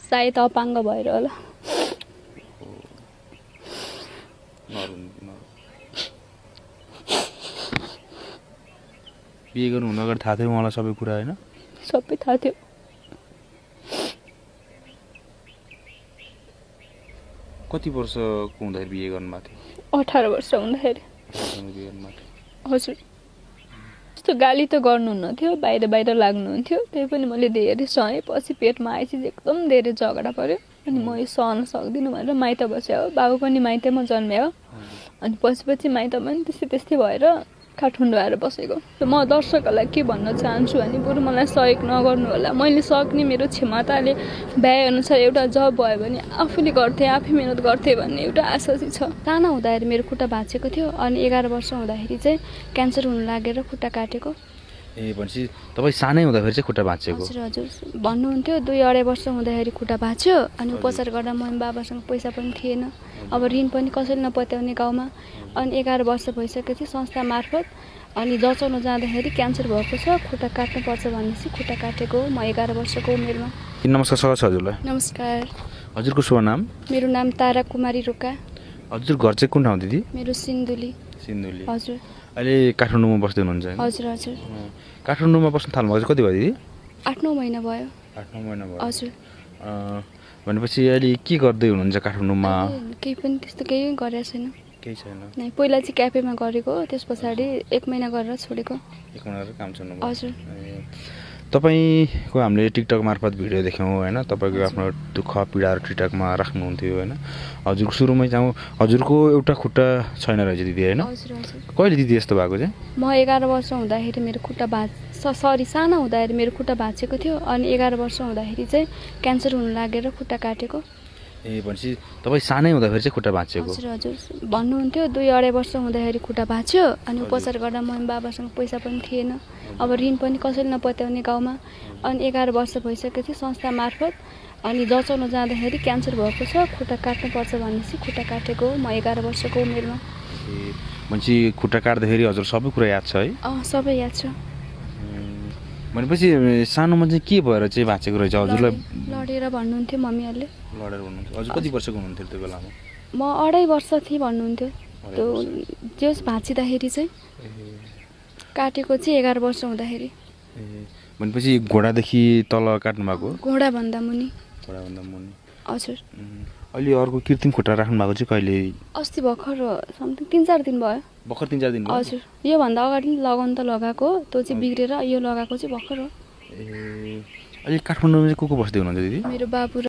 सायद अपाङ्ग भएर होला। बिहे गर्नुभन्दा अगाडि थाहा थियो उहाँलाई सबै कुरा होइन? सबै थाहा थियो। कति वर्षको हुँदाखेरि बिहे गर्नुभएको थियो? 18 वर्ष हुँदाखेरि। हजुर। त्यस्तो गाली त गर्नुहुन्न थियो, बाहिर लाग्नुहुन्थ्यो, त्यही पनि मैले धेरै सहेँ। पछि पेटमा आएपछि एकदम धेरै झगडा पर्यो, अनि म यो सहन सक्दिनँ भनेर माइत बस्यो। बाबु पनि माइतैमा जन्म्यो, अनि पछि माइत पनि त्यस्तै भएर काठमाडौँ आएर बसेको। म दर्शकहरूलाई के भन्न चाहन्छु भने बरु मलाई सहयोग नगर्नु होला। मैले सक्ने मेरो क्षमताले भ्याएअनुसार एउटा जब भयो भने आफूले गर्थेँ, आफै मिहिनेत गर्थेँ भन्ने एउटा आशा चाहिँ छ। सानो हुँदाखेरि मेरो खुट्टा भाँचेको थियो, अनि 11 वर्ष हुँदाखेरि चाहिँ क्यान्सर हुन लागेर खुट्टा काटेको। ए भनेपछि तपाईँ सानै हुँदाखेरि चाहिँ खुट्टा भाँचेको? हजुर भन्नुहुन्थ्यो 2-2.5 वर्ष हुँदाखेरि खुट्टा भाँच्यो, अनि उपचार गर्दा मम्मी बाबासँग पैसा पनि थिएन, अब ऋण पनि कसैले नपत्याउने गाउँमा। अनि 11 वर्ष भइसकेपछि संस्था मार्फत अनि जचाउन जाँदाखेरि क्यान्सर भएको छ, खुट्टा काट्नुपर्छ भनेपछि खुट्टा काटेको म 11 वर्षको उमेरमा। नमस्कार सर हजुरलाई। नमस्कार। हजुरको शुभ नाम? मेरो नाम तारा कुमारी रोका। हजुर घर चाहिँ कुन ठाउँ दिदी? मेरो सिन्धुली। हजुर। अहिले काठमाडौँमा बस्दै हुनुहुन्छ? हजुर। काठमाडौँमा बस्न थाल्नुभएको चाहिँ कति भयो दिदी? 8-9 महिना भयो। 8-9 महिना भयो। हजुर। भनेपछि अहिले के गर्दै हुनुहुन्छ काठमाडौँमा? केही पनि त्यस्तो केही गरेको छैन। केही छैन? नै, पहिला चाहिँ क्याफेमा गरेको, त्यस पछाडि 1 महिना गरेर छोडेको। 1 महिना गरेर काम छोड्नु? हजुर। तपाईँको हामीले टिकटक मार्फत भिडियो देख्यौँ होइन, तपाईँको आफ्नो दुःख पीडाहरू टिकटकमा राख्नुहुन्थ्यो होइन। हजुरको सुरुमै जाउँ, हजुरको एउटा खुट्टा छैन रहेछ दिदी होइन? कहिले दिदी यस्तो भएको चाहिँ? म 11 वर्ष हुँदाखेरि मेरो खुट्टा सानो हुँदाखेरि मेरो खुट्टा भाँचेको थियो, अनि 11 वर्ष हुँदाखेरि चाहिँ क्यान्सर हुन लागेर खुट्टा काटेको। ए भनेपछि तपाईँ सानै हुँदाखेरि चाहिँ खुट्टा भाँचेको? हजुर भन्नुहुन्थ्यो 2-2.5 वर्ष हुँदाखेरि खुट्टा भाँच्यो, अनि उपचार गर्दा मम्मी बाबासँग पैसा पनि थिएन, अब ऋण पनि कसैले नपत्याउने गाउँमा। अनि 11 वर्ष भइसकेपछि संस्था मार्फत अनि जचाउन जाँदाखेरि क्यान्सर भएको छ, खुट्टा काट्नुपर्छ भनेपछि खुट्टा काटेको म 11 वर्षको उमेरमा। ए भनेपछि खुट्टा काट्दाखेरि हजुर सबै कुरा याद छ है? सबै याद छ। भनेपछि सानोमा चाहिँ के भएर चाहिँ भाँचेको रहेछ हजुरलाई? लडेर भन्नुहुन्थ्यो मम्मीहरूले। लडेर भन्नुहुन्थ्यो? हजुर कति वर्षको हुनुहुन्थ्यो त्यो बेलामा? म 2.5 वर्ष थिएँ भन्नुहुन्थ्यो। त्यो जस भाँचिँदाखेरि चाहिँ काटेको चाहिँ 11 वर्ष हुँदाखेरि। भनेपछि घोडादेखि तल काट्नु भएको? घोडाभन्दा मुनि। हजुर। अहिले अर्को कृत्रिम खुट्टा राख्नु भएको चाहिँ कहिले? अस्ति भर्खर समथिङ 3-4 दिन भयो। भर्खर 3-4 दिन भयो? हजुर। योभन्दा अगाडि लगाउनु त लगाएको, त्यो चाहिँ बिग्रेर यो लगाएको चाहिँ भर्खर हो। ए अहिले काठमाडौँमा चाहिँ को बस्दै हुनुहुन्छ दिदी? मेरो बाबु र